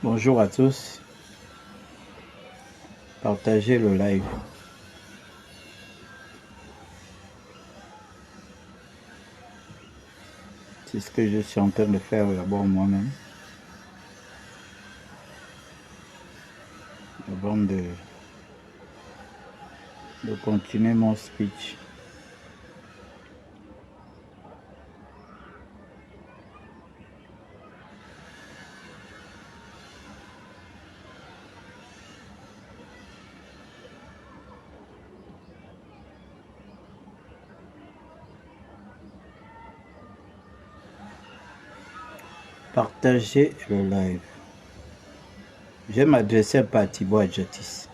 Bonjour à tous, partagez le live. C'est ce que je suis en train de faire d'abord moi-même. Avant de continuer mon speech. Partagez le live. Je vais m'adresser à Thibaut Adjatis.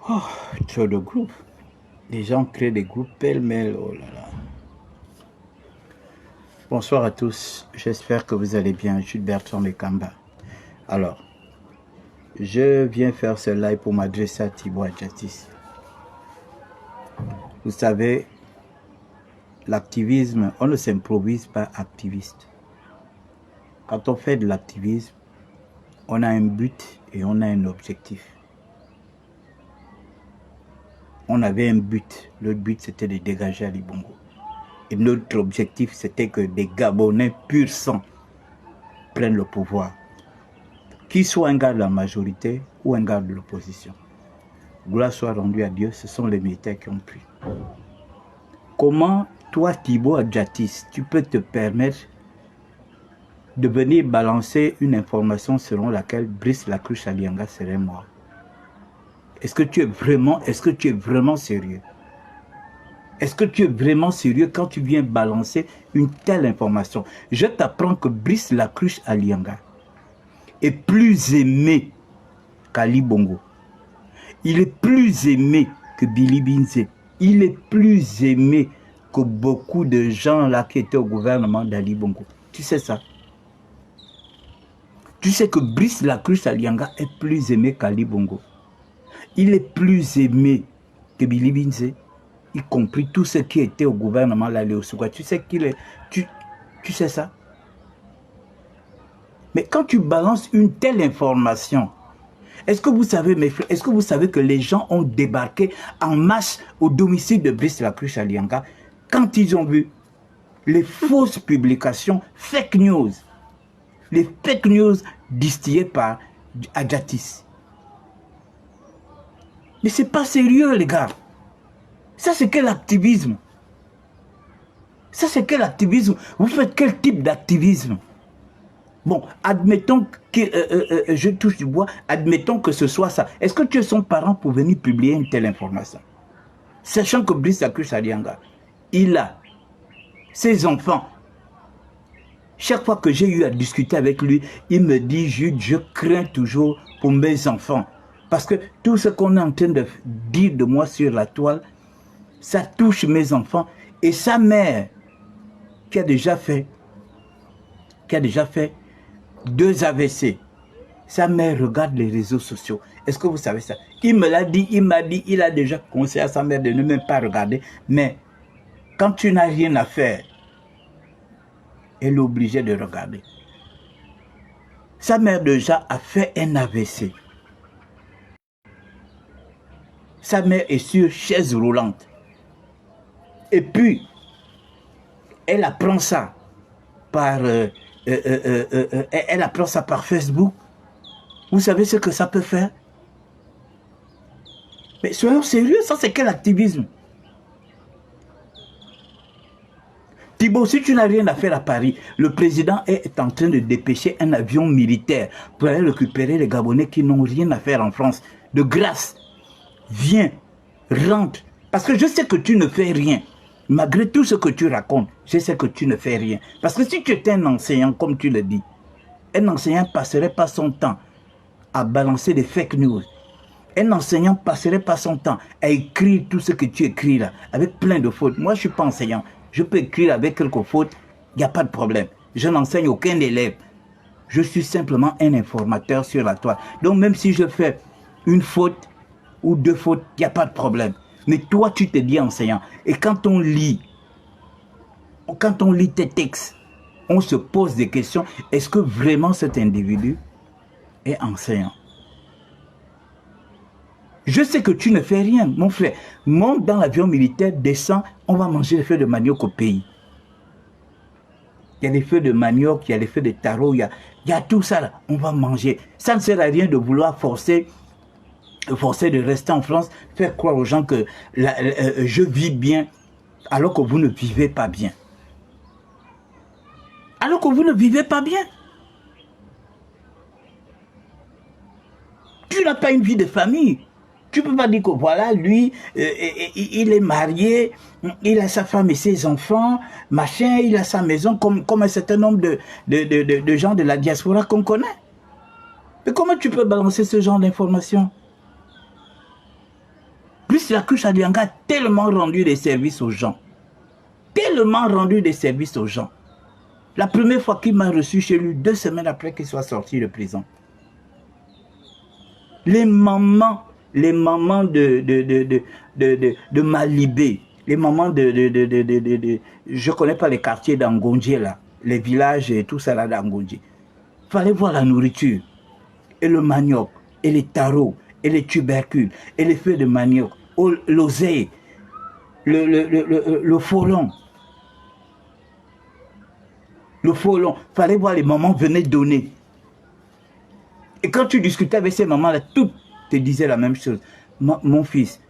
Oh, trop de groupes. Les gens créent des groupes pêle-mêle. Oh là là. Bonsoir à tous. J'espère que vous allez bien. Je suis Bertrand Mekamba. Alors, je viens faire ce live pour m'adresser à Thibaut Adjatis. Vous savez, l'activisme, on ne s'improvise pas activiste. Quand on fait de l'activisme, on a un but et on a un objectif. On avait un but. Le but, c'était de dégager Ali Bongo. Et notre objectif, c'était que des Gabonais pur sang prennent le pouvoir. Qu'il soit un gars de la majorité ou un gars de l'opposition. Gloire soit rendue à Dieu, ce sont les militaires qui ont pris. Comment, toi, Thibaut Adjatis, tu peux te permettre de venir balancer une information selon laquelle Brice Lacruche Alianga serait mort? Est-ce que tu es vraiment sérieux? Est-ce que tu es vraiment sérieux quand tu viens balancer une telle information? Je t'apprends que Brice Lacruche Alianga est plus aimé qu'Ali Bongo. Il est plus aimé que Billy Binze. Il est plus aimé que beaucoup de gens là qui étaient au gouvernement d'Ali Bongo. Tu sais ça? Tu sais que Brice Lacruche Alianga est plus aimé qu'Ali Bongo. Il est plus aimé que Billy Binze, y compris tous ceux qui étaient au gouvernement là, Léo Soukwa. Tu sais qu'il est... Tu sais ça? Mais quand tu balances une telle information, est-ce que vous savez, mes frères, est-ce que vous savez que les gens ont débarqué en masse au domicile de Brice Lacruche Alianga quand ils ont vu les fausses publications, fake news, les fake news distillées par Adjatis? Mais c'est pas sérieux, les gars. Ça, c'est quel activisme? Ça, c'est quel activisme? Vous faites quel type d'activisme? Bon, admettons que je touche du bois, admettons que ce soit ça. Est-ce que tu es son parent pour venir publier une telle information? Sachant que Brice Lacruche Alianga, il a ses enfants. Chaque fois que j'ai eu à discuter avec lui, il me dit, Jude, je crains toujours pour mes enfants. Parce que tout ce qu'on est en train de dire de moi sur la toile, ça touche mes enfants. Et sa mère, qui a déjà fait 2 AVC, sa mère regarde les réseaux sociaux. Est-ce que vous savez ça? Il me l'a dit, il a déjà conseillé à sa mère de ne même pas regarder. Mais quand tu n'as rien à faire, elle est obligée de regarder. Sa mère déjà a fait un AVC. Sa mère est sur chaise roulante. Et puis, elle apprend ça par, elle apprend ça par Facebook. Vous savez ce que ça peut faire? Mais soyons sérieux, ça c'est quel activisme? Thibaut, si tu n'as rien à faire à Paris, le président est en train de dépêcher un avion militaire pour aller récupérer les Gabonais qui n'ont rien à faire en France. de grâce, viens, rentre. Parce que je sais que tu ne fais rien. Malgré tout ce que tu racontes, je sais que tu ne fais rien. Parce que si tu étais un enseignant, comme tu le dis, un enseignant ne passerait pas son temps à balancer des fake news. Un enseignant ne passerait pas son temps à écrire tout ce que tu écris là, avec plein de fautes. Moi, je ne suis pas enseignant. Je peux écrire avec quelques fautes, il n'y a pas de problème. Je n'enseigne aucun élève. Je suis simplement un informateur sur la toile. Donc, même si je fais une faute ou deux fautes, il n'y a pas de problème. Mais toi, tu te dis enseignant. Et quand on lit tes textes, on se pose des questions. Est-ce que vraiment cet individu est enseignant? Je sais que tu ne fais rien, mon frère. Monte dans l'avion militaire, descends, on va manger les feuilles de manioc au pays. Il y a des feuilles de manioc, il y a des feuilles de taro, il y a tout ça là, on va manger. Ça ne sert à rien de vouloir forcer de rester en France, faire croire aux gens que je vis bien, alors que vous ne vivez pas bien. Alors que vous ne vivez pas bien. Tu n'as pas une vie de famille. Tu ne peux pas dire que voilà, lui, il est marié, il a sa femme et ses enfants, machin, il a sa maison, comme un certain nombre de gens de la diaspora qu'on connaît. Mais comment tu peux balancer ce genre d'informations? Plus la couche Adianga a tellement rendu des services aux gens. Tellement rendu des services aux gens. La première fois qu'il m'a reçu chez lui, 2 semaines après qu'il soit sorti de prison. Les mamans de Malibé, les mamans je ne connais pas les quartiers d'Angondje là, les villages et tout ça là d'Angondje. Il fallait voir la nourriture, et le manioc, et les tarots, et les tubercules, et les feuilles de manioc, l'oseille, le folon. Le folon, il fallait voir les mamans venaient donner. Et quand tu discutais avec ces mamans-là, toutes te disaient la même chose. Mon fils,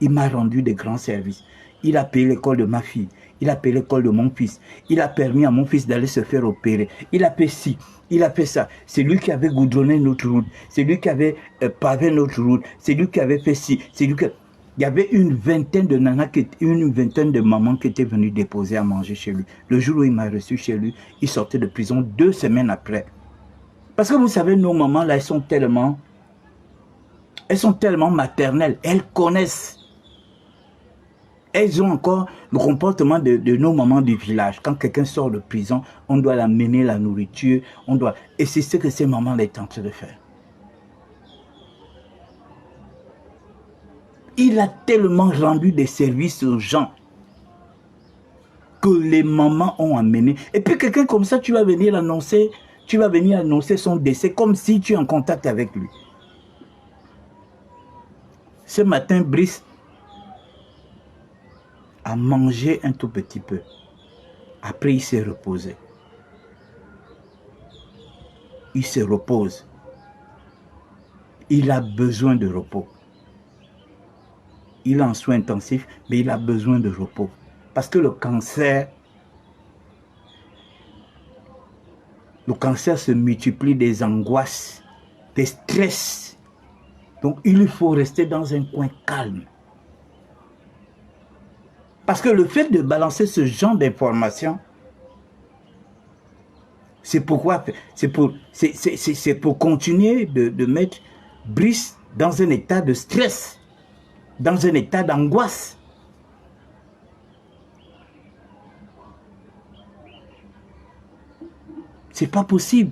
il m'a rendu des grands services. Il a payé l'école de ma fille. Il a payé l'école de mon fils. Il a permis à mon fils d'aller se faire opérer. Il a fait ci, il a fait ça. C'est lui qui avait goudronné notre route. C'est lui qui avait pavé notre route. C'est lui qui avait fait ci. C'est lui qui... Il y avait une vingtaine de nanas, une vingtaine de mamans qui étaient venues déposer à manger chez lui. Le jour où il m'a reçu chez lui, il sortait de prison 2 semaines après. Parce que vous savez, nos mamans, là, elles sont tellement maternelles. Elles connaissent. Elles ont encore le comportement de nos mamans du village. Quand quelqu'un sort de prison, on doit l'amener la nourriture. Et c'est ce que ces mamans là, sont en train de faire. Il a tellement rendu des services aux gens que les mamans ont amené. Et puis quelqu'un comme ça, tu vas venir annoncer son décès comme si tu es en contact avec lui. Ce matin, Brice a mangé un tout petit peu. Après, il s'est reposé. Il se repose. Il a besoin de repos. Il est en soins intensifs, mais il a besoin de repos. Parce que le cancer se multiplie des angoisses, des stress. Donc, il faut rester dans un coin calme. Parce que le fait de balancer ce genre d'informations, c'est pour continuer de mettre Brice dans un état de stress, dans un état d'angoisse. C'est pas possible.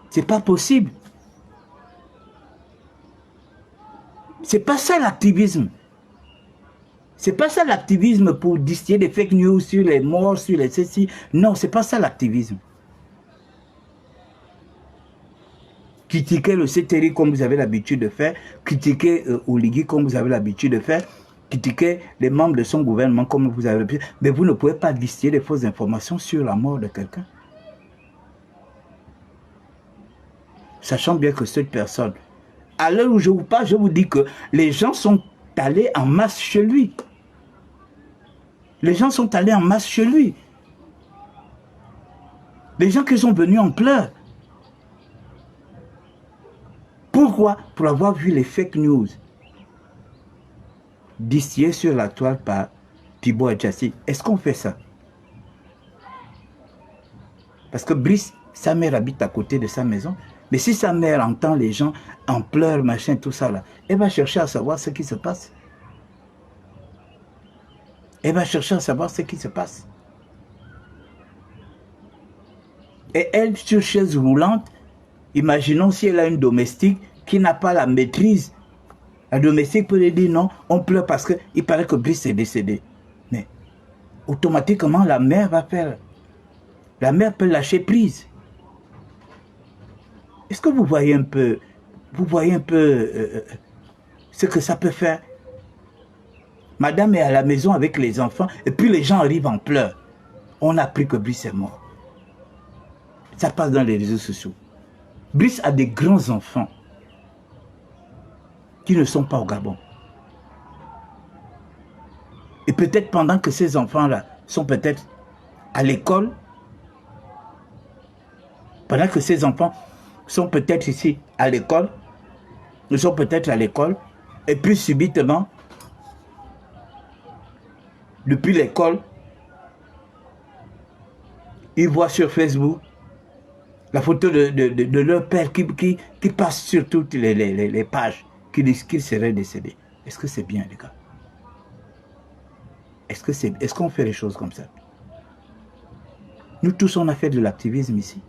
C'est pas possible. C'est pas ça l'activisme. C'est pas ça l'activisme pour distiller des fake news sur les morts, sur les ceci. Non, c'est pas ça l'activisme. Critiquer le CTRI comme vous avez l'habitude de faire, critiquer Oligui comme vous avez l'habitude de faire, critiquer les membres de son gouvernement comme vous avez l'habitude, mais vous ne pouvez pas distiller des fausses informations sur la mort de quelqu'un. Sachant bien que cette personne, à l'heure où je vous parle, je vous dis que les gens sont allés en masse chez lui. Les gens sont allés en masse chez lui. Des gens qui sont venus en pleurs. Pourquoi? Pour avoir vu les fake news distillées sur la toile par Thibaut Adjassi. Est-ce qu'on fait ça? Parce que Brice, sa mère habite à côté de sa maison. Mais si sa mère entend les gens en pleurs, machin, tout ça là, elle va chercher à savoir ce qui se passe. Elle va chercher à savoir ce qui se passe. Et elle, sur chaise roulante, imaginons si elle a une domestique qui n'a pas la maîtrise. La domestique peut lui dire non, on pleure parce qu'il paraît que Brice est décédé. Mais automatiquement, la mère va faire. La mère peut lâcher prise. Est-ce que vous voyez un peu, ce que ça peut faire? Madame est à la maison avec les enfants et puis les gens arrivent en pleurs. On a appris que Brice est mort. Ça passe dans les réseaux sociaux. Brice a des grands enfants qui ne sont pas au Gabon. Et peut-être pendant que ces enfants-là sont peut-être à l'école, pendant que ces enfants sont peut-être ici à l'école, ils sont peut-être à l'école, et puis subitement, depuis l'école, ils voient sur Facebook la photo de leur père qui passe sur toutes les pages, qui disent qu'il serait décédé. Est-ce que c'est bien, les gars? Est-ce qu'on fait les choses comme ça? Nous tous, on a fait de l'activisme ici.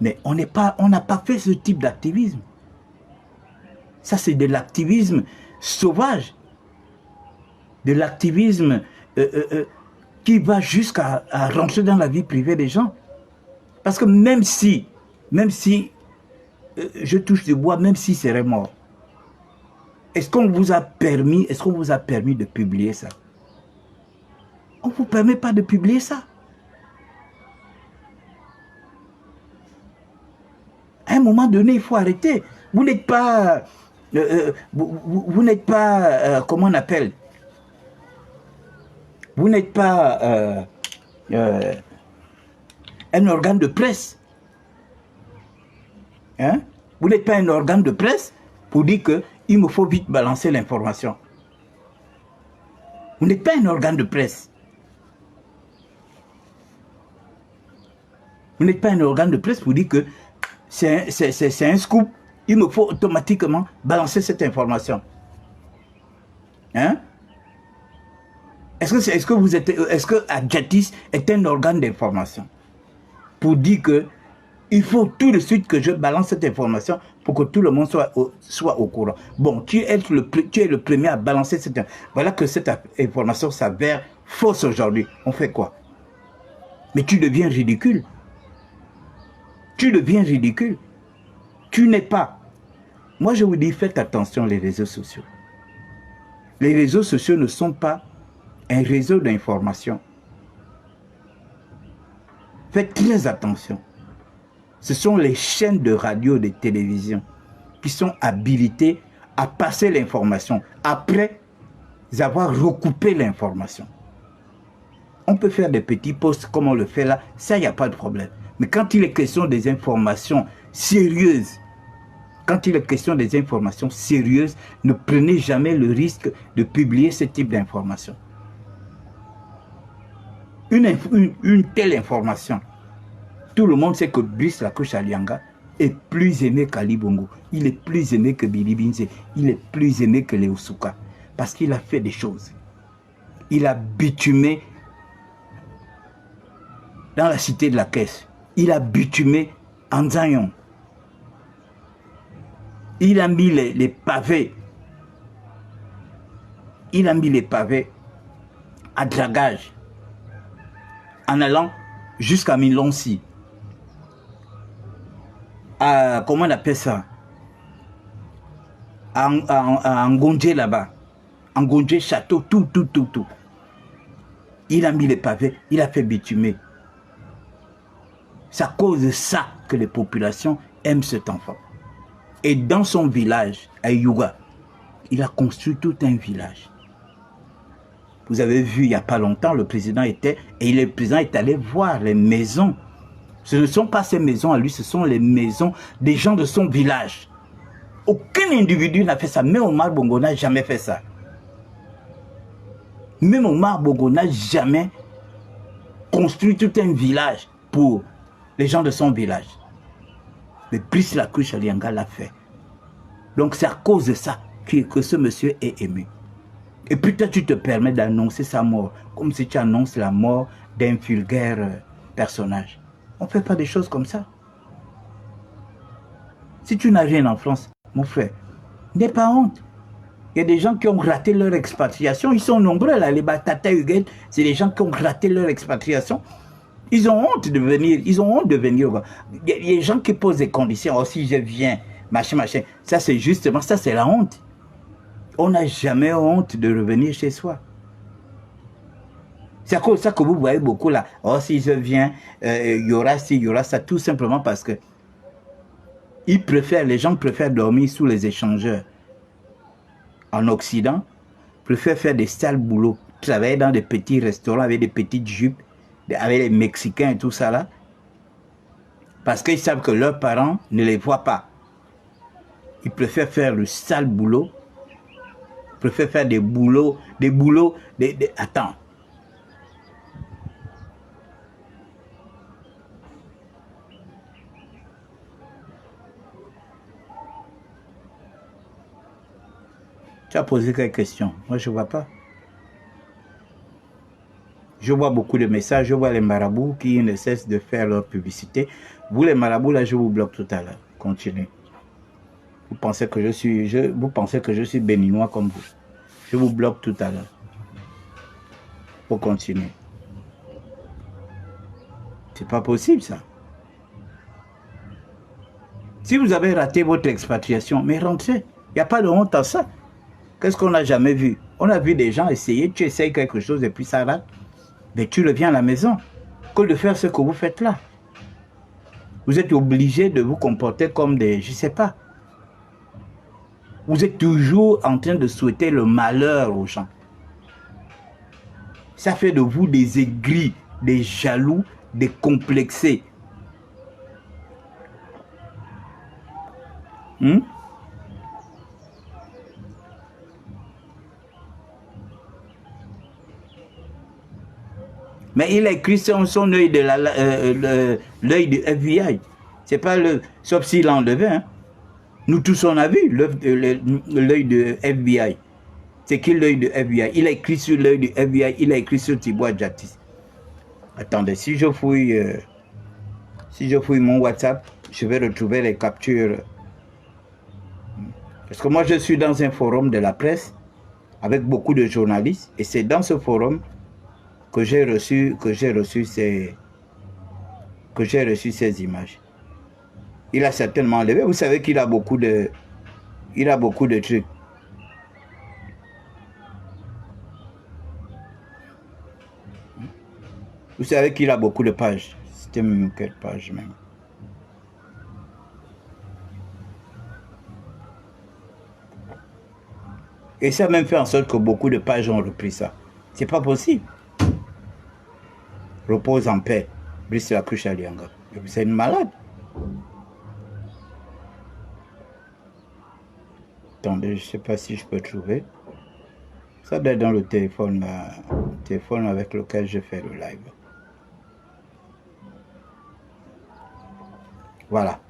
Mais on n'a pas fait ce type d'activisme. Ça, c'est de l'activisme sauvage. De l'activisme qui va jusqu'à rentrer dans la vie privée des gens. Parce que même si je touche du bois, même si c'est mort, est-ce qu'on vous a permis de publier ça? On ne vous permet pas de publier ça. À un moment donné, il faut arrêter. Vous n'êtes pas... vous n'êtes pas... comment on appelle? Vous n'êtes pas un organe de presse. Hein? Vous n'êtes pas un organe de presse pour dire qu'il me faut vite balancer l'information. Vous n'êtes pas un organe de presse. Vous n'êtes pas un organe de presse pour dire que c'est un scoop. Il me faut automatiquement balancer cette information. Hein? Est-ce que Adjatis est un organe d'information pour dire que il faut tout de suite que je balance cette information pour que tout le monde soit au courant. Bon, tu es le premier à balancer cette information. Voilà que cette information s'avère fausse aujourd'hui. On fait quoi? Mais tu deviens ridicule. Tu deviens ridicule. Tu n'es pas. Moi, je vous dis, faites attention les réseaux sociaux. Les réseaux sociaux ne sont pas un réseau d'information. Faites très attention. Ce sont les chaînes de radio, de télévision qui sont habilitées à passer l'information après avoir recoupé l'information. On peut faire des petits posts comme on le fait là, ça, il n'y a pas de problème. Mais quand il est question des informations sérieuses, ne prenez jamais le risque de publier ce type d'information. Une telle information, tout le monde sait que Brice Lacoche Alianga est plus aimé qu'Ali Bongo, il est plus aimé que Billy Binze, il est plus aimé que Léo Souka, parce qu'il a fait des choses. Il a bitumé dans la cité de la Caisse, il a bitumé en Zayon, il a mis les pavés, à dragage, en allant jusqu'à Milonsi. Comment on appelle ça? À Ngondje là-bas. Ngondje château, tout. Il a mis les pavés, il a fait bitumer. C'est à cause de ça que les populations aiment cet enfant. Et dans son village, à Yuga, il a construit tout un village. Vous avez vu, il n'y a pas longtemps, le président était... Et le président est allé voir les maisons. Ce ne sont pas ses maisons à lui, ce sont les maisons des gens de son village. Aucun individu n'a fait ça. Même Omar Bongo n'a jamais fait ça. Même Omar Bongo n'a jamais construit tout un village pour les gens de son village. Mais Brice Lacouche Alianga l'a fait. Donc c'est à cause de ça que ce monsieur est ému. Et puis toi tu te permets d'annoncer sa mort, comme si tu annonces la mort d'un vulgaire personnage. On ne fait pas des choses comme ça. Si tu n'as rien en France, mon frère, n'aie pas honte. Il y a des gens qui ont raté leur expatriation. Ils sont nombreux là, les Batata Huguet, c'est des gens qui ont raté leur expatriation. Ils ont honte de venir. Ils ont honte de venir. Il y a des gens qui posent des conditions. Oh, si je viens, machin, machin. Ça, c'est justement ça, c'est la honte. On n'a jamais honte de revenir chez soi. C'est à cause de ça que vous voyez beaucoup là. Oh, si je viens, il y aura ci, il y aura ça. Tout simplement parce que les gens préfèrent dormir sous les échangeurs. En Occident, préfèrent faire des sales boulots. Travailler dans des petits restaurants avec des petites jupes, avec les Mexicains et tout ça là. Parce qu'ils savent que leurs parents ne les voient pas. Ils préfèrent faire le sale boulot. Ils préfèrent faire des boulots. Attends. Tu as posé quelques questions. Moi, je ne vois pas. Je vois beaucoup de messages. Je vois les marabouts qui ne cessent de faire leur publicité. Vous, les marabouts, là, je vous bloque tout à l'heure. Continuez. Vous pensez que je suis béninois comme vous. Je vous bloque tout à l'heure. Pour continuer. C'est pas possible, ça. Si vous avez raté votre expatriation, mais rentrez. Il n'y a pas de honte à ça. Qu'est-ce qu'on n'a jamais vu? On a vu des gens essayer, tu essayes quelque chose et puis ça rate. Mais tu reviens à la maison. Que de faire ce que vous faites là. Vous êtes obligé de vous comporter comme des... Je ne sais pas. Vous êtes toujours en train de souhaiter le malheur aux gens. Ça fait de vous des aigris, des jaloux, des complexés. Mais il a écrit son œil de l'œil du FBI. C'est pas le... Sauf s'il l'a enlevé. Hein. Nous tous on a vu l'œil de FBI. C'est qui l'œil de FBI? Il a écrit sur l'œil du FBI, il a écrit sur Thibaut Adjatis. Attendez, si je fouille mon WhatsApp, je vais retrouver les captures. Parce que moi je suis dans un forum de la presse avec beaucoup de journalistes et c'est dans ce forum que j'ai reçu ces images. Il a certainement enlevé. Vous savez qu'il a beaucoup de trucs. Vous savez qu'il a beaucoup de pages. C'était même quelle page même. Et ça a même fait en sorte que beaucoup de pages ont repris ça. C'est pas possible. Repose en paix. Brice Lacouche Alianga. C'est une malade. Attendez, je ne sais pas si je peux trouver. Ça doit être dans le téléphone avec lequel je fais le live. Voilà.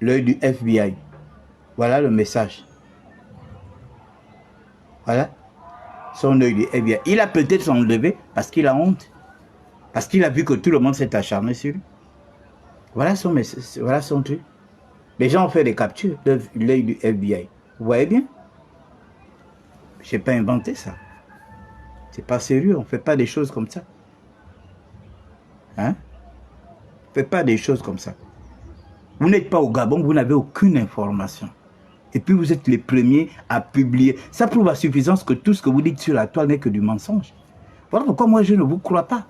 L'œil du FBI. Voilà le message. Voilà. Son œil du FBI. Il a peut-être s'enlevé parce qu'il a honte. Parce qu'il a vu que tout le monde s'est acharné sur lui. Voilà son message. Voilà son truc. Les gens ont fait des captures de l'œil du FBI. Vous voyez bien? Je n'ai pas inventé ça. C'est pas sérieux. On ne fait pas des choses comme ça. Hein? On ne fait pas des choses comme ça. Vous n'êtes pas au Gabon, vous n'avez aucune information. Et puis vous êtes les premiers à publier. Ça prouve à suffisance que tout ce que vous dites sur la toile n'est que du mensonge. Voilà pourquoi moi je ne vous crois pas.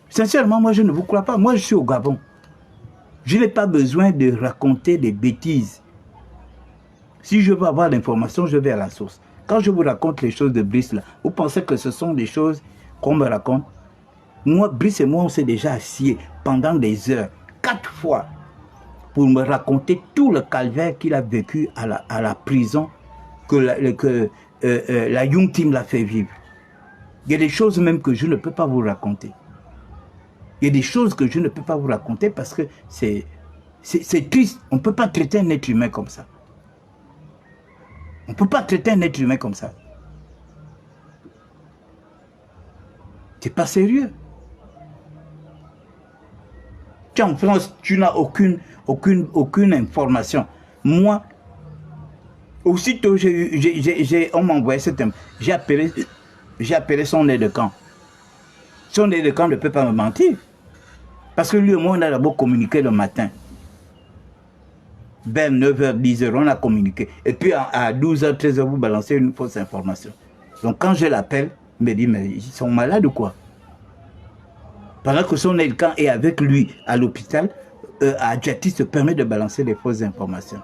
Sincèrement, moi je ne vous crois pas. Moi je suis au Gabon. Je n'ai pas besoin de raconter des bêtises. Si je veux avoir l'information, je vais à la source. Quand je vous raconte les choses de Brice, là, vous pensez que ce sont des choses qu'on me raconte? Moi, Brice et moi, on s'est déjà assis pendant des heures, 4 fois, pour me raconter tout le calvaire qu'il a vécu à la prison, que la Young Team l'a fait vivre. Il y a des choses même que je ne peux pas vous raconter. Il y a des choses que je ne peux pas vous raconter parce que c'est triste. On ne peut pas traiter un être humain comme ça. On ne peut pas traiter un être humain comme ça. C'est pas sérieux. Tu es en France, tu n'as aucune information. Moi, aussitôt, on m'a envoyé cette information. J'ai appelé son aide de camp. Son aide de camp ne peut pas me mentir. Parce que lui et moi, on a d'abord communiqué le matin. Vers 9h, 10h, on a communiqué. Et puis à 12h, 13h, vous balancez une fausse information. Donc quand je l'appelle, il me dit, mais ils sont malades ou quoi? Pendant que son aide de camp est avec lui à l'hôpital, Adjati se permet de balancer des fausses informations.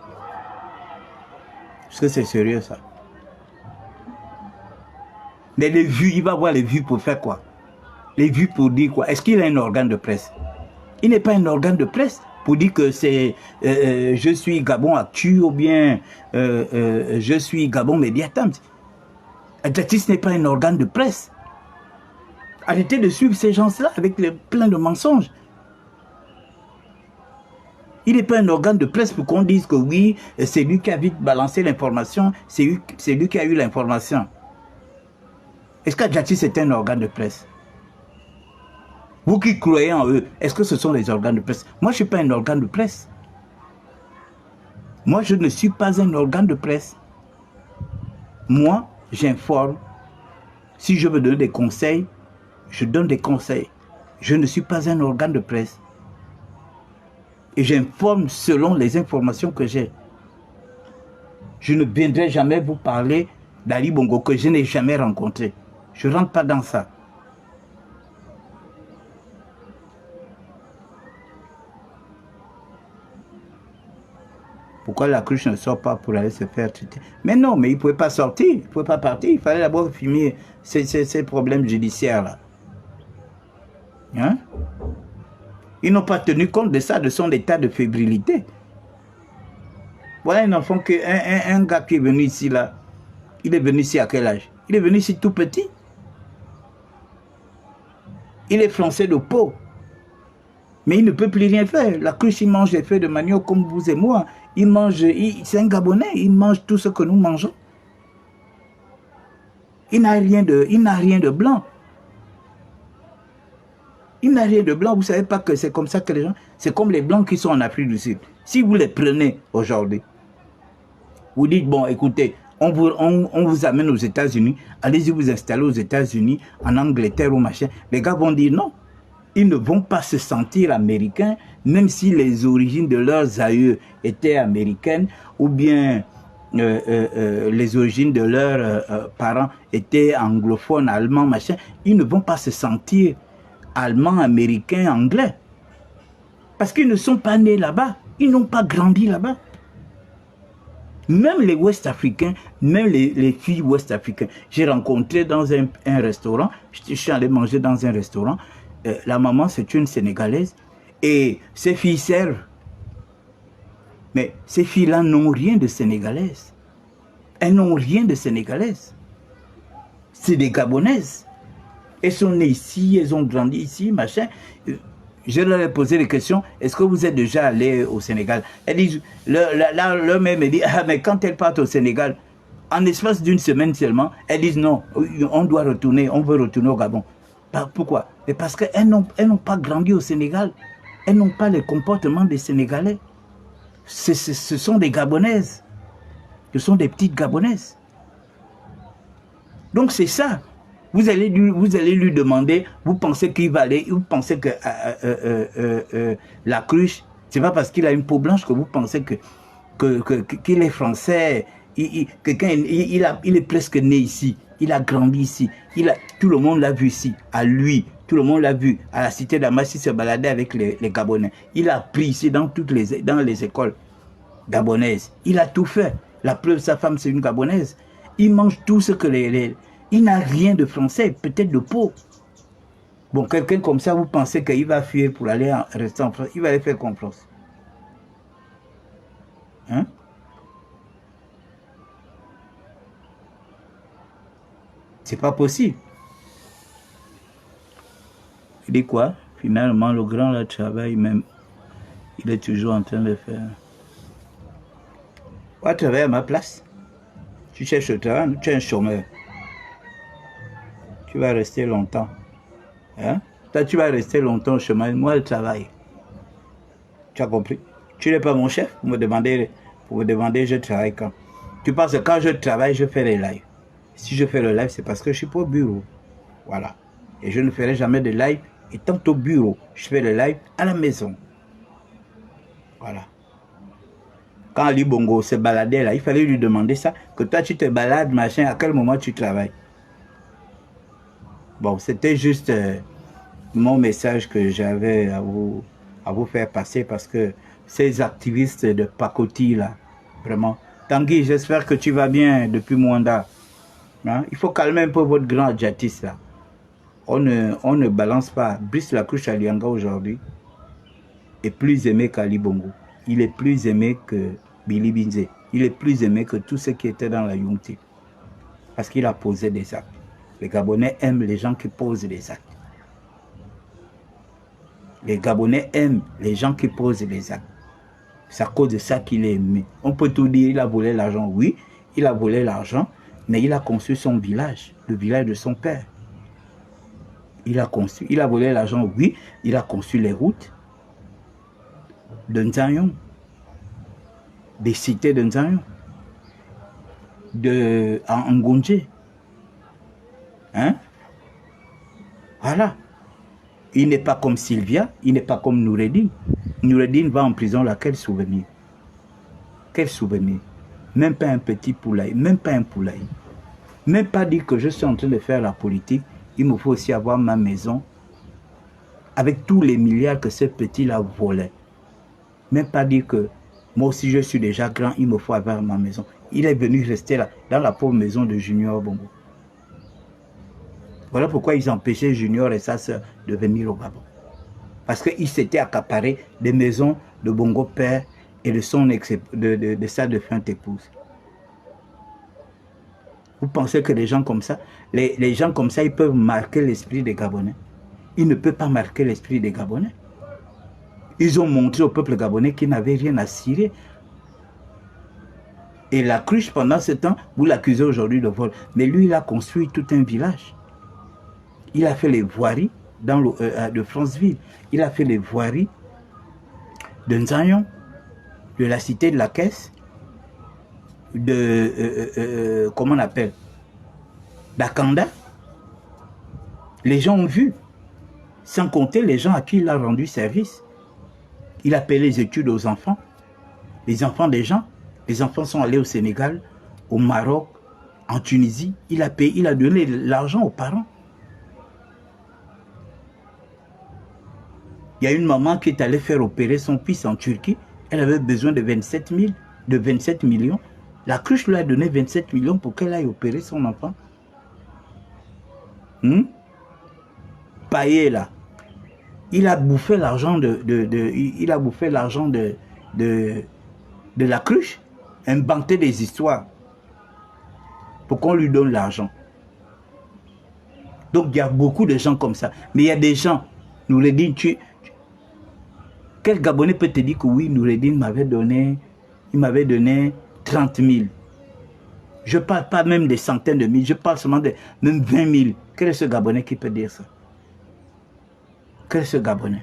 Est-ce que c'est sérieux ça? Mais les vues, il va voir les vues pour faire quoi? Les vues pour dire quoi? Est-ce qu'il a un organe de presse? Il n'est pas un organe de presse pour dire que c'est je suis Gabon Actu ou bien je suis Gabon Mediatam. Adjati n'est pas un organe de presse. Arrêtez de suivre ces gens-là avec plein de mensonges. Il n'est pas un organe de presse pour qu'on dise que oui, c'est lui qui a vite balancé l'information, c'est lui qui a eu l'information. Est-ce qu'Adjati c'est un organe de presse? Vous qui croyez en eux, est-ce que ce sont des organes de presse? Moi, je ne suis pas un organe de presse. Moi, je ne suis pas un organe de presse. Moi, j'informe. Si je veux donner des conseils, je donne des conseils. Je ne suis pas un organe de presse. Et j'informe selon les informations que j'ai. Je ne viendrai jamais vous parler d'Ali Bongo que je n'ai jamais rencontré. Je ne rentre pas dans ça. Pourquoi la cruche ne sort pas pour aller se faire traiter? Mais non, mais il ne pouvait pas sortir, il ne pouvait pas partir. Il fallait d'abord finir ces problèmes judiciaires-là. Hein? Ils n'ont pas tenu compte de ça, de son état de fébrilité. Voilà un enfant, un gars qui est venu ici, là. Il est venu ici à quel âge? Il est venu ici tout petit. Il est français de peau. Mais il ne peut plus rien faire. La cruche, il mange des feuilles de manioc comme vous et moi. Il mange, c'est un Gabonais, il mange tout ce que nous mangeons. Il n'a rien de blanc. Il n'a rien de blanc. Vous ne savez pas que c'est comme ça que les gens... C'est comme les blancs qui sont en Afrique du Sud. Si vous les prenez aujourd'hui, vous dites, bon, écoutez, on vous amène aux États-Unis, allez-y vous installer aux États-Unis, en Angleterre ou machin. Les gars vont dire non. Ils ne vont pas se sentir américains, même si les origines de leurs aïeux étaient américaines, ou bien les origines de leurs parents étaient anglophones, allemands, machin. Ils ne vont pas se sentir allemands, américains, anglais. Parce qu'ils ne sont pas nés là-bas. Ils n'ont pas grandi là-bas. Même les Ouest-Africains, même les filles Ouest-Africaines. J'ai rencontré dans un restaurant, je suis allé manger dans un restaurant, la maman c'est une Sénégalaise et ses filles servent. Mais ces filles-là n'ont rien de sénégalaises. Elles n'ont rien de sénégalaises. C'est des Gabonaises. Elles sont nées ici, elles ont grandi ici, machin. Je leur ai posé des questions. Est-ce que vous êtes déjà allé au Sénégal? Elles disent, leur mère me dit, ah mais quand elles partent au Sénégal, en espace d'une semaine seulement, elles disent non, on doit retourner, on veut retourner au Gabon. Pourquoi? Mais parce qu'elles n'ont pas grandi au Sénégal. Elles n'ont pas le comportement des Sénégalais. Ce sont des Gabonaises. Ce sont des petites Gabonaises. Donc c'est ça. Vous allez lui demander, vous pensez qu'il va aller, vous pensez que la cruche, c'est pas parce qu'il a une peau blanche que vous pensez qu'il est français. Il est presque né ici. Il a grandi ici. Tout le monde l'a vu ici, à lui. Tout le monde l'a vu à la cité d'Amassi se balader avec les Gabonais. Il a appris ici dans les écoles gabonaises. Il a tout fait. La preuve, sa femme, c'est une Gabonaise. Il mange tout ce que il n'a rien de français, peut-être de peau. Bon, quelqu'un comme ça, vous pensez qu'il va fuir pour aller rester en France, il va aller faire confiance. Hein? C'est pas possible. Il dit quoi? Finalement, le grand là travaille même. Il est toujours en train de faire. Va travailler à ma place. Tu cherches le travail, tu es un chômeur. Tu vas rester longtemps. Hein? Toi, tu vas rester longtemps au chômage. Moi, je travaille. Tu as compris? Tu n'es pas mon chef pour me demander je travaille quand. Tu penses que quand je travaille, je fais les lives. Si je fais le live, c'est parce que je suis pas au bureau. Voilà. Et je ne ferai jamais de live étant au bureau. Je fais le live à la maison. Voilà. Quand Ali Bongo se baladait là, il fallait lui demander ça. Que toi, tu te balades, machin, à quel moment tu travailles? Bon, c'était juste mon message que j'avais à vous faire passer parce que ces activistes de pacotille là, vraiment. Tanguy, j'espère que tu vas bien depuis Mwanda. Hein? Il faut calmer un peu votre grand adjatiste là. On ne balance pas. Brice Lacouche Alianga aujourd'hui est plus aimé qu'Ali Bongo. Il est plus aimé que Billy Binze. Il est plus aimé que tous ceux qui étaient dans la Yunti. Parce qu'il a posé des actes. Les Gabonais aiment les gens qui posent des actes. Les Gabonais aiment les gens qui posent des actes. C'est à cause de ça qu'il est aimé. On peut tout dire, il a volé l'argent. Oui, il a volé l'argent, mais il a construit son village, le village de son père. Il a volé l'argent, oui, il a construit les routes de Nzanyon, des cités de Nzanyon, de Ngonje. Hein? Voilà. Il n'est pas comme Sylvia, il n'est pas comme Noureddine. Noureddine va en prison là, quel souvenir? Quel souvenir? Même pas un petit poulailler, même pas un poulailler. Même pas dire que je suis en train de faire la politique, il me faut aussi avoir ma maison avec tous les milliards que ce petit-là volait. Même pas dire que moi aussi je suis déjà grand, il me faut avoir ma maison. Il est venu rester là, dans la pauvre maison de Junior Bongo. Voilà pourquoi ils empêchaient Junior et sa soeur de venir au Gabon. Parce qu'ils s'étaient accaparés des maisons de Bongo père et de sa défunte épouse. Vous pensez que les gens comme ça, les gens comme ça, ils peuvent marquer l'esprit des Gabonais? Ils ne peuvent pas marquer l'esprit des Gabonais. Ils ont montré au peuple gabonais qu'ils n'avaient rien à cirer. Et la cruche, pendant ce temps, vous l'accusez aujourd'hui de vol. Mais lui, il a construit tout un village. Il a fait les voiries de Franceville. Il a fait les voiries de Nzanyon, de la cité de la Caisse, de, comment on appelle, d'Akanda. Les gens ont vu, sans compter les gens à qui il a rendu service. Il a payé les études aux enfants, les enfants des gens. Les enfants sont allés au Sénégal, au Maroc, en Tunisie. Il a payé, il a donné l'argent aux parents. Il y a une maman qui est allée faire opérer son fils en Turquie. Elle avait besoin de 27 millions. La cruche lui a donné 27 millions pour qu'elle aille opérer son enfant. Payé là. Il a bouffé l'argent de la cruche. Inventé des histoires pour qu'on lui donne l'argent. Donc il y a beaucoup de gens comme ça. Mais il y a des gens, Noureddine, quel Gabonais peut te dire que oui, Noureddine m'avait donné 30 000. Je ne parle pas même des centaines de mille, je parle seulement de même 20 000. Quel est ce Gabonais qui peut dire ça? Quel est ce Gabonais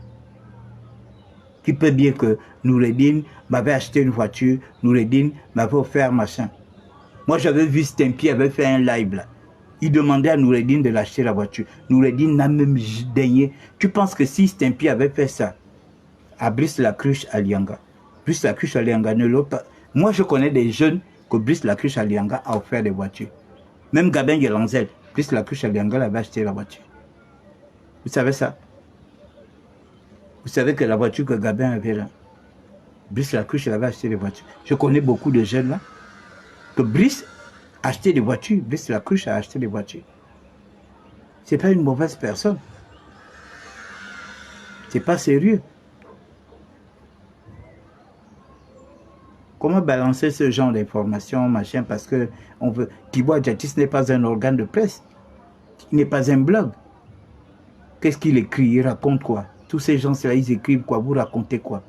qui peut dire que Noureddine m'avait acheté une voiture, Noureddine m'avait offert machin? Moi, j'avais vu Stempi avait fait un live là. Il demandait à Noureddine de l'acheter la voiture. Noureddine n'a même daigné. Tu penses que si Stempi avait fait ça à Brice Lacruche Alianga, Brice Lacruche Alianga ne l'a pas. Moi, je connais des jeunes que Brice Lacruche Alianga a offert des voitures. Même Gabin Yelanzel, Brice Lacruche Alianga l'avait acheté la voiture. Vous savez ça? Vous savez que la voiture que Gabin avait là, Brice Lacruche avait acheté les voitures. Je connais beaucoup de jeunes là, que Brice, acheter des voitures. Brice Lacruche a acheté des voitures. C'est pas une mauvaise personne. C'est pas sérieux. Comment balancer ce genre d'informations, machin, parce que on veut. Thibaut Adjatis n'est pas un organe de presse. Il n'est pas un blog. Qu'est-ce qu'il écrit? Il raconte quoi? Tous ces gens-là, ils écrivent quoi? Vous racontez quoi?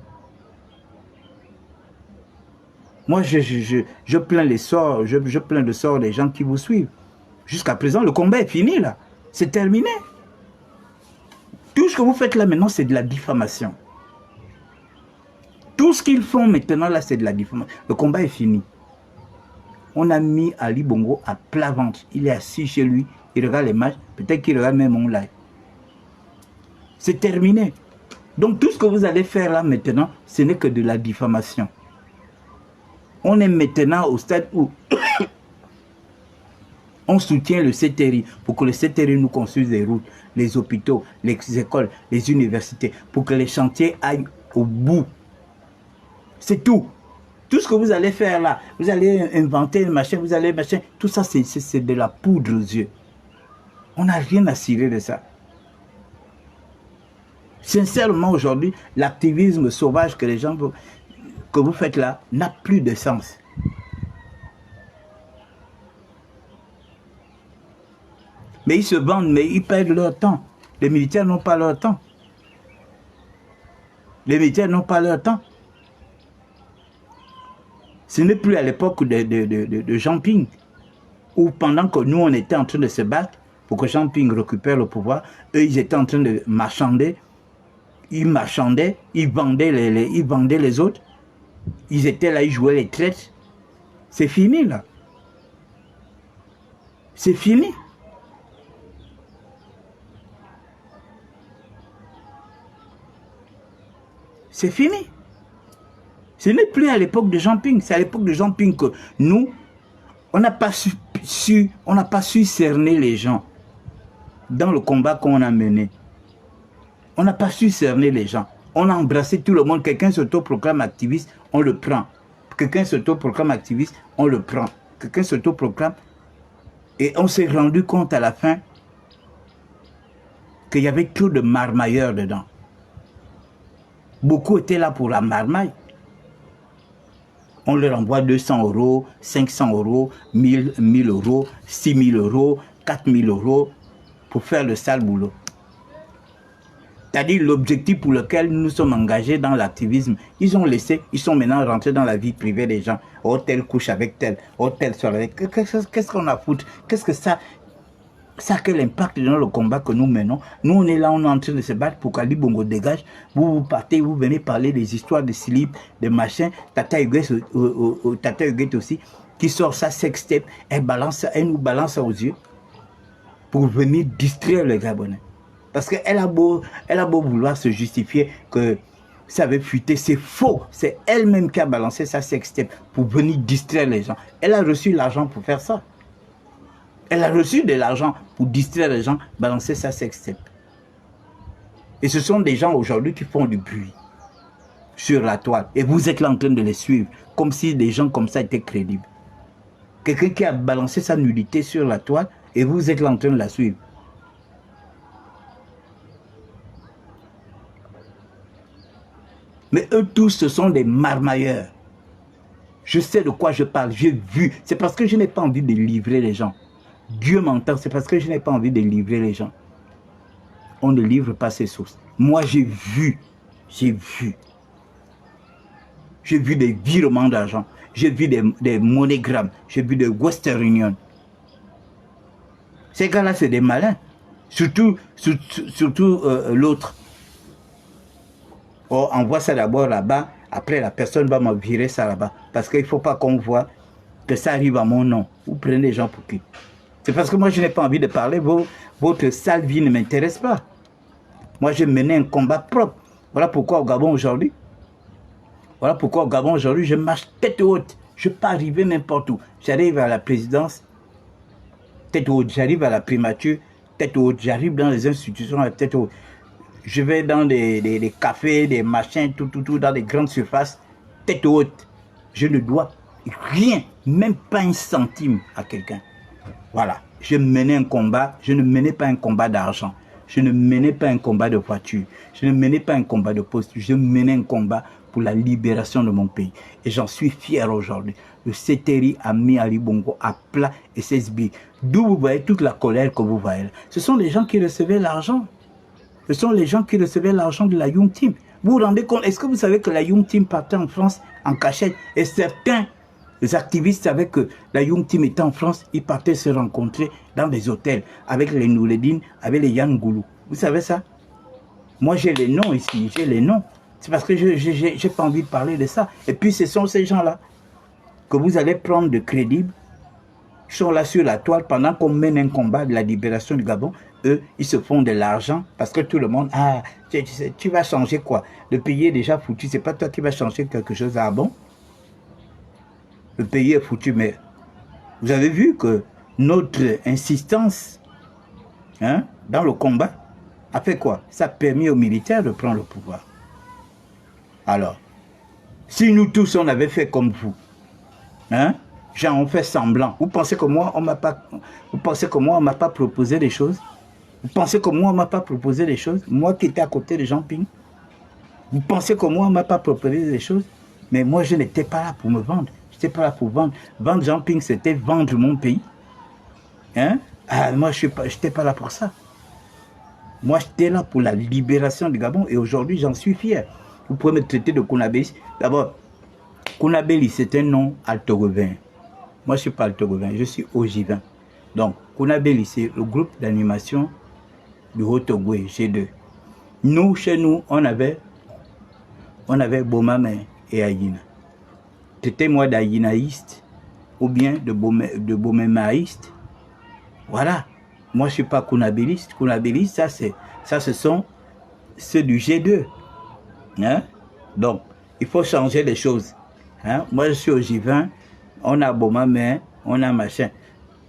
Moi, je plains les sorts, je plains le sort des gens qui vous suivent. Jusqu'à présent, le combat est fini, là. C'est terminé. Tout ce que vous faites là maintenant, c'est de la diffamation. Tout ce qu'ils font maintenant là, c'est de la diffamation. Le combat est fini. On a mis Ali Bongo à plat ventre. Il est assis chez lui, il regarde les matchs, peut-être qu'il regarde même mon live. C'est terminé. Donc tout ce que vous allez faire là maintenant, ce n'est que de la diffamation. On est maintenant au stade où on soutient le CTRI pour que le CTRI nous construise des routes, les hôpitaux, les écoles, les universités, pour que les chantiers aillent au bout. C'est tout. Tout ce que vous allez faire là, vous allez inventer un machin, vous allez machin, tout ça c'est de la poudre aux yeux. On n'a rien à cirer de ça. Sincèrement aujourd'hui, l'activisme sauvage que les gens que vous faites là n'a plus de sens. Mais ils se vendent, mais ils perdent leur temps. Les militaires n'ont pas leur temps. Les militaires n'ont pas leur temps. Ce n'est plus à l'époque de Jean Ping, où pendant que nous, on était en train de se battre pour que Jean Ping récupère le pouvoir, eux, ils étaient en train de marchander. Ils marchandaient, ils vendaient les autres. Ils étaient là, ils jouaient les traites. C'est fini, là. C'est fini. C'est fini. Ce n'est plus à l'époque de Jean Ping. C'est à l'époque de Jean Ping que nous, on n'a pas su cerner les gens dans le combat qu'on a mené. On n'a pas su cerner les gens. On a embrassé tout le monde. Quelqu'un s'autoproclame activiste, on le prend. Quelqu'un s'autoproclame activiste, on le prend. Quelqu'un s'autoproclame. Et on s'est rendu compte à la fin qu'il y avait trop de marmailleurs dedans. Beaucoup étaient là pour la marmaille. On leur envoie 200 €, 500 €, 1000 €, 6000 €, 4000 € pour faire le sale boulot. C'est-à-dire l'objectif pour lequel nous sommes engagés dans l'activisme. Ils ont laissé, ils sont maintenant rentrés dans la vie privée des gens. Oh, tel couche avec tel, oh, tel sort avec... Qu'est-ce qu'on a à foutre? Qu'est-ce que ça a quel impact dans le combat que nous menons? Nous, on est là, on est en train de se battre pour qu'Ali Bongo dégage. Vous partez, vous venez parler des histoires de slip, de machin. Tata Huguette aussi, qui sort sa sextape, elle nous balance aux yeux pour venir distraire les Gabonais. Parce qu'elle a beau vouloir se justifier que ça avait fuité, c'est faux. C'est elle-même qui a balancé sa sextape pour venir distraire les gens. Elle a reçu l'argent pour faire ça. Elle a reçu de l'argent pour distraire les gens, balancer sa sextape. Et ce sont des gens aujourd'hui qui font du bruit sur la toile. Et vous êtes là en train de les suivre, comme si des gens comme ça étaient crédibles. Quelqu'un qui a balancé sa nudité sur la toile, et vous êtes là en train de la suivre. Mais eux tous, ce sont des marmailleurs. Je sais de quoi je parle, j'ai vu. C'est parce que je n'ai pas envie de livrer les gens. Dieu m'entend, c'est parce que je n'ai pas envie de livrer les gens. On ne livre pas ses sources. Moi, j'ai vu. J'ai vu des virements d'argent. J'ai vu des monogrammes. J'ai vu des Western Union. Ces gars-là, c'est des malins. Surtout l'autre. Oh, envoie ça d'abord là-bas. Après, la personne va me virer ça là-bas. Parce qu'il ne faut pas qu'on voit que ça arrive à mon nom. Vous prenez les gens pour qui? C'est parce que moi, je n'ai pas envie de parler. Votre sale vie ne m'intéresse pas. Moi, j'ai mené un combat propre. Voilà pourquoi au Gabon aujourd'hui, je marche tête haute. Je ne peux pas arriver n'importe où. J'arrive à la présidence, tête haute. J'arrive à la primature, tête haute. J'arrive dans les institutions à tête haute. Je vais dans des cafés, des machins, tout, dans des grandes surfaces, tête haute. Je ne dois rien, même pas un centime à quelqu'un. Voilà, je menais un combat, je ne menais pas un combat d'argent, je ne menais pas un combat de voiture, je ne menais pas un combat de poste, je menais un combat pour la libération de mon pays. Et j'en suis fier aujourd'hui. Le CTRI a mis Ali Bongo à plat et s'explique. D'où vous voyez toute la colère que vous voyez là. Ce sont les gens qui recevaient l'argent. Ce sont les gens qui recevaient l'argent de la Young Team. Vous vous rendez compte? Est-ce que vous savez que la Young Team partait en France en cachette? Et certains les activistes savaient que la Young Team était en France, ils partaient se rencontrer dans des hôtels avec les Noureddine, avec les Yann Goulou. Vous savez ça? Moi, j'ai les noms ici, j'ai les noms. C'est parce que je n'ai pas envie de parler de ça. Et puis, ce sont ces gens-là que vous allez prendre de crédibles. Ils sont là sur la toile pendant qu'on mène un combat de la libération du Gabon. Eux, ils se font de l'argent parce que tout le monde, ah, tu vas changer quoi? Le pays est déjà foutu, c'est pas toi qui vas changer quelque chose. Ah bon? Le pays est foutu, mais vous avez vu que notre insistance dans le combat a fait quoi? Ça a permis aux militaires de prendre le pouvoir. Alors, si nous tous on avait fait comme vous, genre on fait semblant, vous pensez que moi on m'a pas, vous pensez que moi on m'a pas proposé des choses? Vous pensez que moi on m'a pas proposé des choses? Moi qui étais à côté de Jean Ping, vous pensez que moi on m'a pas proposé des choses? Mais moi je n'étais pas là pour me vendre. Je n'étais pas là pour vendre. Vendre Jean Ping, c'était vendre mon pays. Moi, je n'étais pas là pour ça. Moi, j'étais là pour la libération du Gabon et aujourd'hui, j'en suis fier. Vous pouvez me traiter de Kounabéli. D'abord, Kounabéli, c'est un nom altogovin. Moi, je ne suis pas altogovin, je suis ogivin. Donc, Kounabéli, c'est le groupe d'animation du Haut-Togoué, G2. Nous, chez nous, on avait Bomamé et Aïna. C'était moi d'Aïnaïste ou bien de Bomémaïste. Voilà. Moi, je ne suis pas Kounabéliste. Kounabéliste, ça, ce sont ceux du G2. Donc, il faut changer les choses. Moi, je suis au J20, on a Bomamé, on a machin.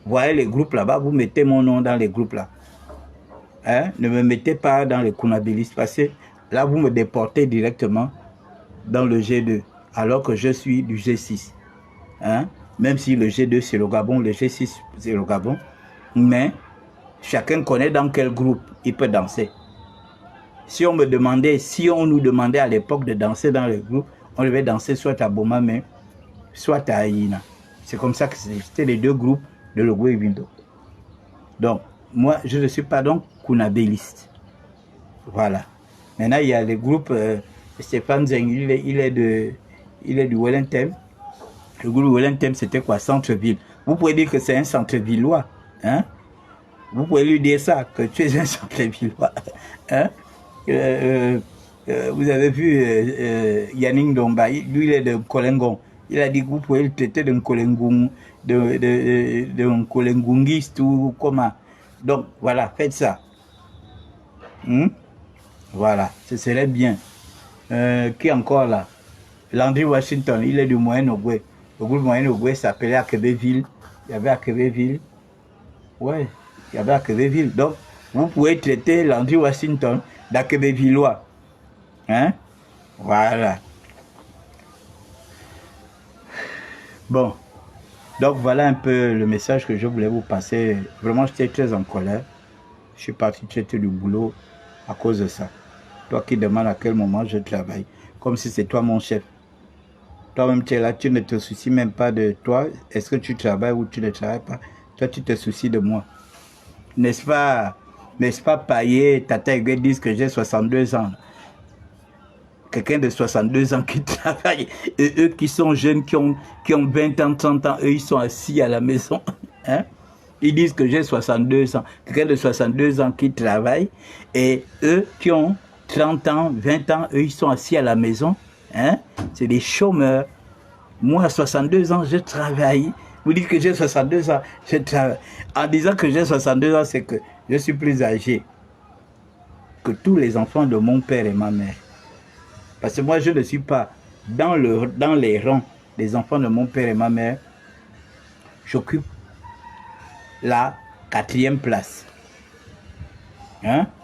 Vous voyez les groupes là-bas, vous mettez mon nom dans les groupes là. Ne me mettez pas dans les Kounabélistes parce que là, vous me déportez directement dans le G2. Alors que je suis du G6. Même si le G2 c'est le Gabon, le G6 c'est le Gabon. Mais chacun connaît dans quel groupe il peut danser. Si on nous demandait à l'époque de danser dans le groupe, on devait danser soit à Bomamé, soit à Aïna. C'est comme ça que c'était les deux groupes de Logoué Vindo. Donc, moi, je ne suis pas donc Kounabéliste. Voilà. Maintenant, il y a les groupes, Stéphane Zeng, il est du Wellington. Le groupe Wellington, c'était quoi? Centre-ville. Vous pouvez dire que c'est un centre-villois. Vous pouvez lui dire ça, que tu es un centre-villois. Vous avez vu Yannick Domba, lui il est de Kolengon. Il a dit que vous pouvez le traiter d'un Kolengung, d'un Kolengungiste ou comment. Donc voilà, faites ça. Voilà, ce serait bien. Qui est encore là? Landry Washington, il est du Moyen-Ogoué. Le groupe Moyen-Ogoué s'appelait Akebéville. Il y avait Akebéville. Ouais, il y avait Akebéville. Donc, vous pouvez traiter Landry Washington d'Akebévillois. Voilà. Bon. Donc, voilà un peu le message que je voulais vous passer. Vraiment, j'étais très en colère. Je suis parti traiter du boulot à cause de ça. Toi qui demandes à quel moment je travaille. Comme si c'est toi mon chef. Toi-même, tu es là, tu ne te soucies même pas de toi. Est-ce que tu travailles ou tu ne travailles pas? Toi, tu te soucies de moi. N'est-ce pas, Payet, Tata Egue disent que j'ai 62 ans. Quelqu'un de 62 ans qui travaille. Et eux qui sont jeunes, qui ont 20 ans, 30 ans, eux, ils sont assis à la maison. Ils disent que j'ai 62 ans. Quelqu'un de 62 ans qui travaille. Et eux qui ont 30 ans, 20 ans, eux, ils sont assis à la maison. C'est des chômeurs. Moi, à 62 ans, je travaille. Vous dites que j'ai 62 ans, je travaille. En disant que j'ai 62 ans, c'est que je suis plus âgé que tous les enfants de mon père et ma mère. Parce que moi, je ne suis pas dans les rangs des enfants de mon père et ma mère. J'occupe la 4e place.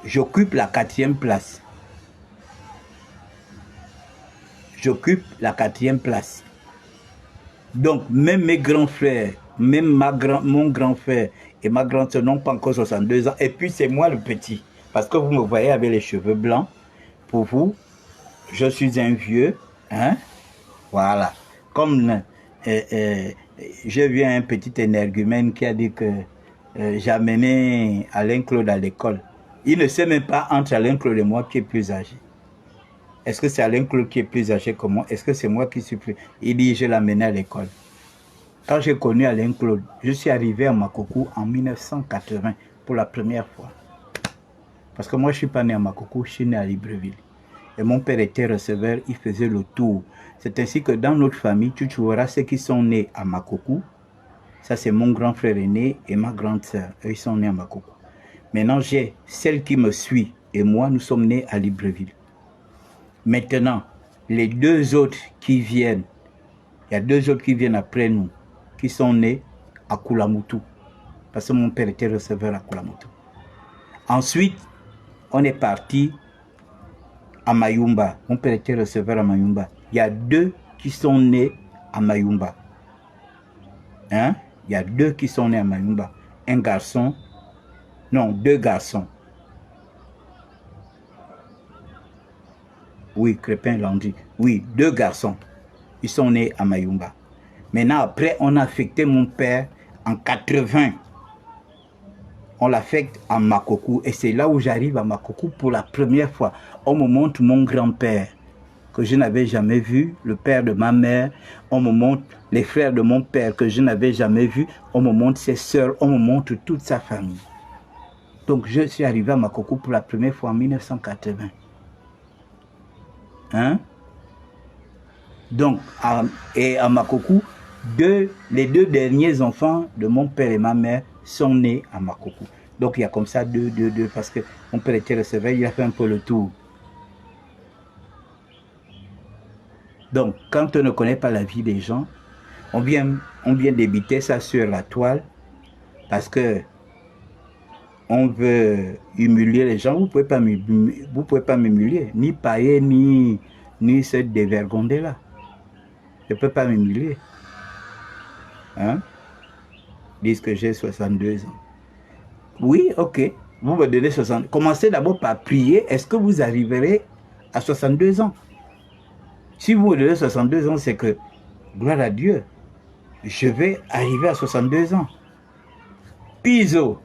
J'occupe la 4e place. J'occupe la 4e place. Donc, même mes grands frères, même mon grand frère et ma grande soeur n'ont pas encore 62 ans. Et puis, c'est moi le petit. Parce que vous me voyez avec les cheveux blancs. Pour vous, je suis un vieux. Hein? Voilà. Comme j'ai vu un petit énergumène qui a dit que j'ai amené Alain Claude à l'école. Il ne sait même pas entre Alain Claude et moi qui est plus âgé. Est-ce que c'est Alain Claude qui est plus âgé que moi? Est-ce que c'est moi qui suis plus... Il dit, je l'ai amené à l'école. Quand j'ai connu Alain Claude, je suis arrivé à Makoko en 1980 pour la première fois. Parce que moi, je ne suis pas né à Makoko, je suis né à Libreville. Et mon père était receveur, il faisait le tour. C'est ainsi que dans notre famille, tu trouveras ceux qui sont nés à Makoko. Ça, c'est mon grand frère aîné et ma grande sœur. Eux, ils sont nés à Makoko. Maintenant, j'ai celle qui me suit et moi, nous sommes nés à Libreville. Maintenant, les deux autres qui viennent, il y a deux autres qui viennent après nous, qui sont nés à Kulamutu. Parce que mon père était receveur à Kulamutu. Ensuite, on est parti à Mayumba. Mon père était receveur à Mayumba. Il y a deux qui sont nés à Mayumba. Hein? Il y a deux qui sont nés à Mayumba. Un garçon, non, deux garçons. Oui, Crépin l'a dit. Oui, deux garçons. Ils sont nés à Mayumba. Maintenant, après, on a affecté mon père en 80. On l'affecte à Makoko. Et c'est là où j'arrive à Makoko pour la première fois. On me montre mon grand-père, que je n'avais jamais vu, le père de ma mère. On me montre les frères de mon père, que je n'avais jamais vu. On me montre ses sœurs. On me montre toute sa famille. Donc, je suis arrivé à Makoko pour la première fois en 1980. Hein? Donc, à Makoko, les deux derniers enfants de mon père et ma mère sont nés à Makoko. Donc, il y a comme ça deux, parce que mon père était receveur, il a fait un peu le tour. Donc, quand on ne connaît pas la vie des gens, on vient débiter ça sur la toile parce que on veut humilier les gens. Vous ne pouvez pas m'humilier, ni pailler, ni se dévergonder là. Je ne peux pas m'humilier. Hein? Ils disent que j'ai 62 ans. Oui, ok. Vous me donnez 60. Commencez d'abord par prier. Est-ce que vous arriverez à 62 ans? Si vous me donnez 62 ans, c'est que, gloire à Dieu, je vais arriver à 62 ans. Piso.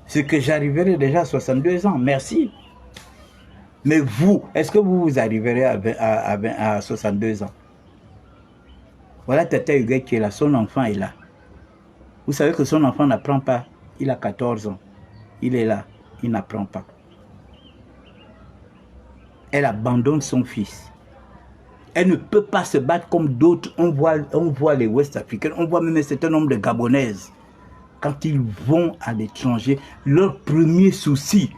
C'est que j'arriverai déjà à 62 ans. Merci. Mais vous, est-ce que vous arriverez à 62 ans? Voilà Tata Huguet qui est là, son enfant est là. Vous savez que son enfant n'apprend pas. Il a 14 ans. Il est là, il n'apprend pas. Elle abandonne son fils. Elle ne peut pas se battre comme d'autres. On voit les Ouest-Africains, on voit même un certain nombre de Gabonaises. Quand ils vont à l'étranger, leur premier souci,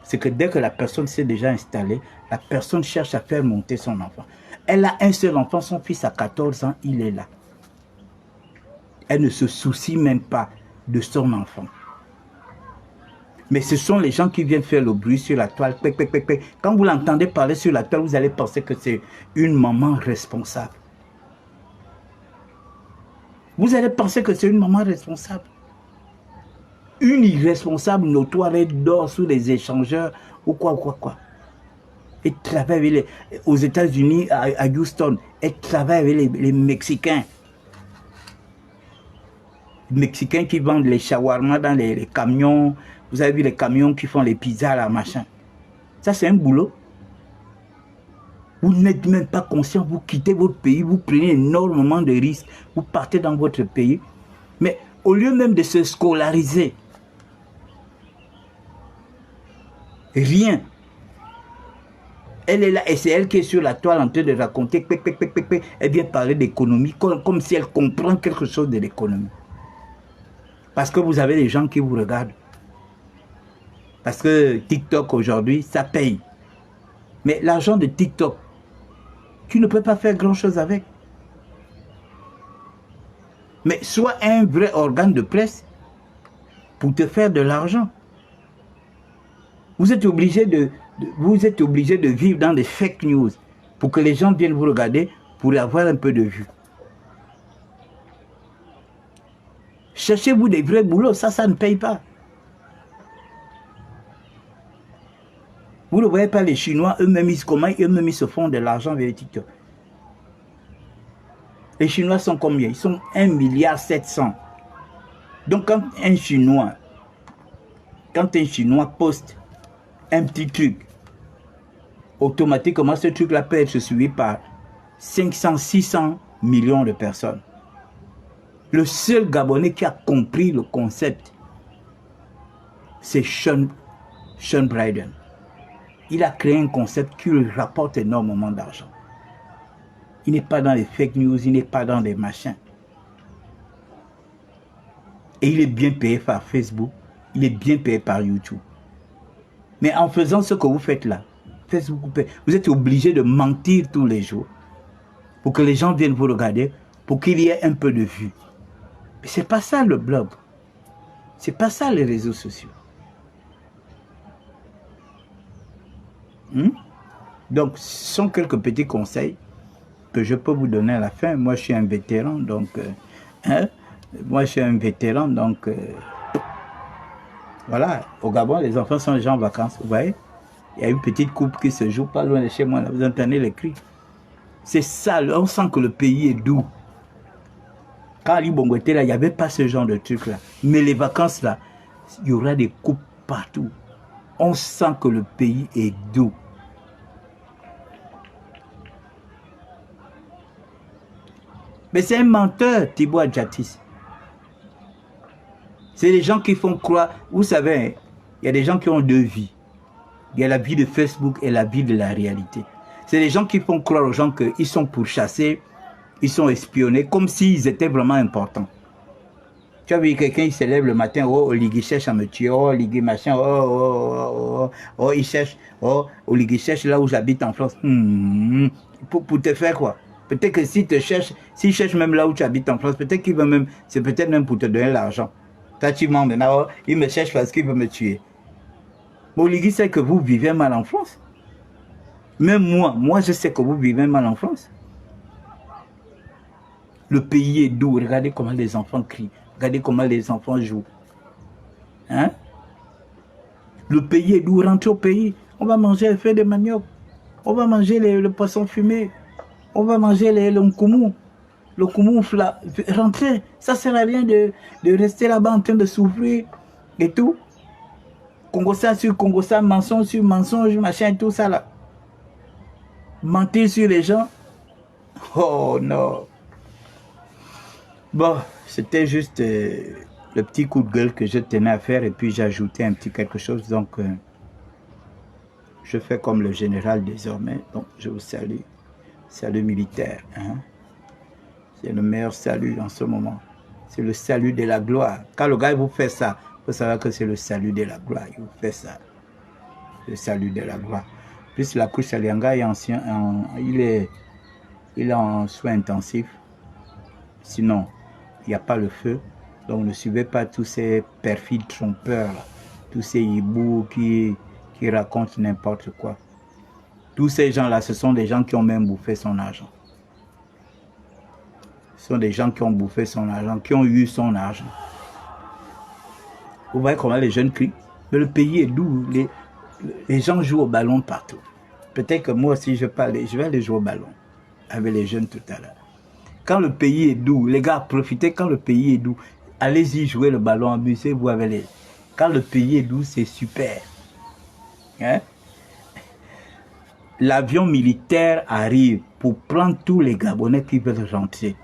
c'est que dès que la personne s'est déjà installée, la personne cherche à faire monter son enfant. Elle a un seul enfant, son fils a 14 ans, il est là. Elle ne se soucie même pas de son enfant. Mais ce sont les gens qui viennent faire le bruit sur la toile. Quand vous l'entendez parler sur la toile, vous allez penser que c'est une maman responsable. Vous allez penser que c'est une maman responsable. Une irresponsable notoire, elle dort sous les échangeurs ou quoi. Elle travaille aux États-Unis, à Houston. Elle travaille avec les Mexicains. Les Mexicains qui vendent les shawarma dans les camions. Vous avez vu les camions qui font les pizzas là, machin. Ça, c'est un boulot. Vous n'êtes même pas conscient, vous quittez votre pays, vous prenez énormément de risques, vous partez dans votre pays. Mais au lieu même de se scolariser, rien. Elle est là et c'est elle qui est sur la toile en train de raconter, elle vient parler d'économie, comme si elle comprend quelque chose de l'économie. Parce que vous avez des gens qui vous regardent. Parce que TikTok aujourd'hui, ça paye. Mais l'argent de TikTok, tu ne peux pas faire grand-chose avec. Mais sois un vrai organe de presse pour te faire de l'argent. Vous êtes obligé de vivre dans des fake news pour que les gens viennent vous regarder pour avoir un peu de vue. Cherchez-vous des vrais boulots, ça ne paye pas. Vous ne voyez pas les Chinois, eux-mêmes, eux-mêmes, ils se font de l'argent avec les TikTok. Les Chinois sont combien? Ils sont 1,7 milliard. Donc quand un Chinois poste un petit truc, automatiquement ce truc-là peut être suivi par 500, 600 millions de personnes. Le seul Gabonais qui a compris le concept, c'est Sean Bryden. Il a créé un concept qui lui rapporte énormément d'argent. Il n'est pas dans les fake news, il n'est pas dans des machins. Et il est bien payé par Facebook, il est bien payé par YouTube. Mais en faisant ce que vous faites là, Facebook vous paye. Vous êtes obligé de mentir tous les jours pour que les gens viennent vous regarder, pour qu'il y ait un peu de vue. Mais c'est pas ça le blog. C'est pas ça les réseaux sociaux. Donc, ce sont quelques petits conseils que je peux vous donner à la fin. Moi, je suis un vétéran, donc... voilà. Au Gabon, les enfants sont déjà en vacances. Vous voyez, il y a une petite coupe qui se joue pas loin de chez moi. Là, vous entendez les cris. C'est ça, on sent que le pays est doux. Quand Ali Bongo était là, il n'y avait pas ce genre de truc là. Mais les vacances là, il y aura des coupes partout. On sent que le pays est doux. Mais c'est un menteur, Thibaut Adjatis. C'est les gens qui font croire. Vous savez, il y a des gens qui ont deux vies. Il y a la vie de Facebook et la vie de la réalité. C'est les gens qui font croire aux gens qu'ils sont pourchassés, ils sont espionnés, comme s'ils étaient vraiment importants. Tu as vu quelqu'un, il se lève le matin, oh, Oligui cherche à me tuer, oh, Oligui machin, il cherche, oh, Oligui cherche là où j'habite en France. Pour te faire quoi? Peut-être que s'il cherche même là où tu habites en France, peut-être qu'il veut même, c'est peut-être même pour te donner l'argent. Tachiment maintenant, oh, il me cherche parce qu'il veut me tuer. Mais Oligui sait que vous vivez mal en France. Même moi je sais que vous vivez mal en France. Le pays est doux, regardez comment les enfants crient. Regardez comment les enfants jouent. Hein? Le pays est doux, rentrez au pays. On va manger les feuilles de manioc. On va manger le poisson fumé. On va manger le nkoumou. Le nkoumou, rentrez. Ça ne sert à rien de rester là-bas en train de souffrir et tout. Congossa sur Congossa, mensonge sur mensonge, machin, tout ça là. Mentir sur les gens. Oh non. Bon, c'était juste le petit coup de gueule que je tenais à faire et puis j'ai ajouté un petit quelque chose. Donc, je fais comme le général désormais. Donc, je vous salue. Salut militaire. Hein? C'est le meilleur salut en ce moment. C'est le salut de la gloire. Quand le gars vous fait ça, il faut savoir que c'est le salut de la gloire. Il vous fait ça. Le salut de la gloire. Plus la couche Alianga est ancien, il est en soins intensifs. Sinon, il n'y a pas le feu. Donc ne suivez pas tous ces perfides trompeurs, là. Tous ces hiboux qui racontent n'importe quoi. Tous ces gens-là, ce sont des gens qui ont même bouffé son argent. Ce sont des gens qui ont bouffé son argent, qui ont eu son argent. Vous voyez comment les jeunes crient. Mais le pays est doux. Les gens jouent au ballon partout. Peut-être que moi aussi je vais aller jouer au ballon avec les jeunes tout à l'heure. Quand le pays est doux, les gars, profitez quand le pays est doux. Allez-y jouer le ballon, amusez-vous avec les... Quand le pays est doux, c'est super. Hein? L'avion militaire arrive pour prendre tous les Gabonais qui veulent rentrer.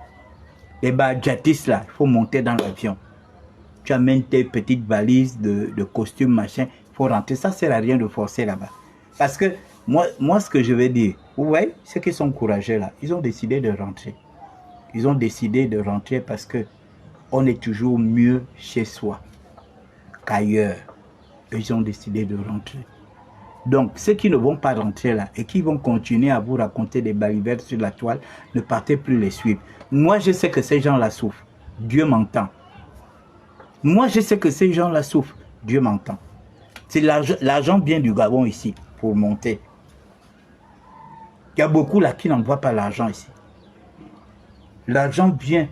Les badjatis là, il faut monter dans l'avion. Tu amènes tes petites valises de costumes, machin, il faut rentrer. Ça ne sert à rien de forcer là-bas. Parce que moi, ce que je vais dire, vous voyez, ceux qui sont courageux là, ils ont décidé de rentrer. Ils ont décidé de rentrer parce que on est toujours mieux chez soi qu'ailleurs. Ils ont décidé de rentrer. Donc, ceux qui ne vont pas rentrer là et qui vont continuer à vous raconter des balivernes sur la toile, ne partez plus les suivre. Moi, je sais que ces gens-là souffrent. Dieu m'entend. Moi, je sais que ces gens-là souffrent. Dieu m'entend. C'est l'argent vient du Gabon ici pour monter. Il y a beaucoup là qui n'envoient pas l'argent ici. L'argent vient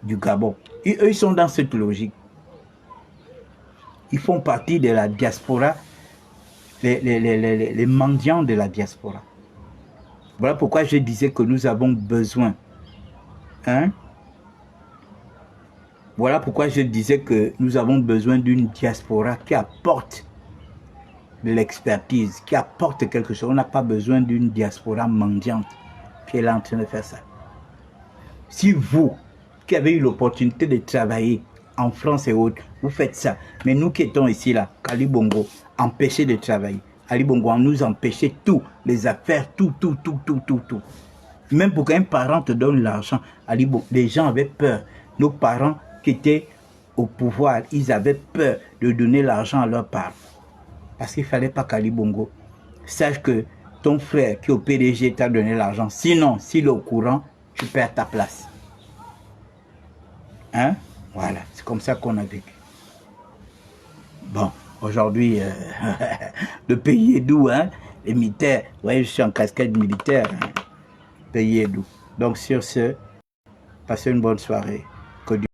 du Gabon. Et eux, ils sont dans cette logique. Ils font partie de la diaspora, les mendiants de la diaspora. Voilà pourquoi je disais que nous avons besoin. Hein? Voilà pourquoi je disais que nous avons besoin d'une diaspora qui apporte de l'expertise, qui apporte quelque chose. On n'a pas besoin d'une diaspora mendiante qui est là en train de faire ça. Si vous, qui avez eu l'opportunité de travailler en France et autres, vous faites ça, mais nous qui étions ici, là, Ali Bongo, empêchés de travailler. Ali Bongo a nous empêché tout, les affaires, tout. Même pour qu'un parent te donne l'argent, Ali Bongo, les gens avaient peur. Nos parents qui étaient au pouvoir, ils avaient peur de donner l'argent à leurs parents. Parce qu'il ne fallait pas qu'Ali Bongo sache que ton frère qui est au PDG t'a donné l'argent. Sinon, s'il est au courant, tu perds ta place. Hein? Voilà, c'est comme ça qu'on a vécu. Bon, aujourd'hui, le pays est doux, hein? Les militaires, vous voyez, je suis en casquette militaire. Hein? Le pays est doux. Donc sur ce, passez une bonne soirée. Que Dieu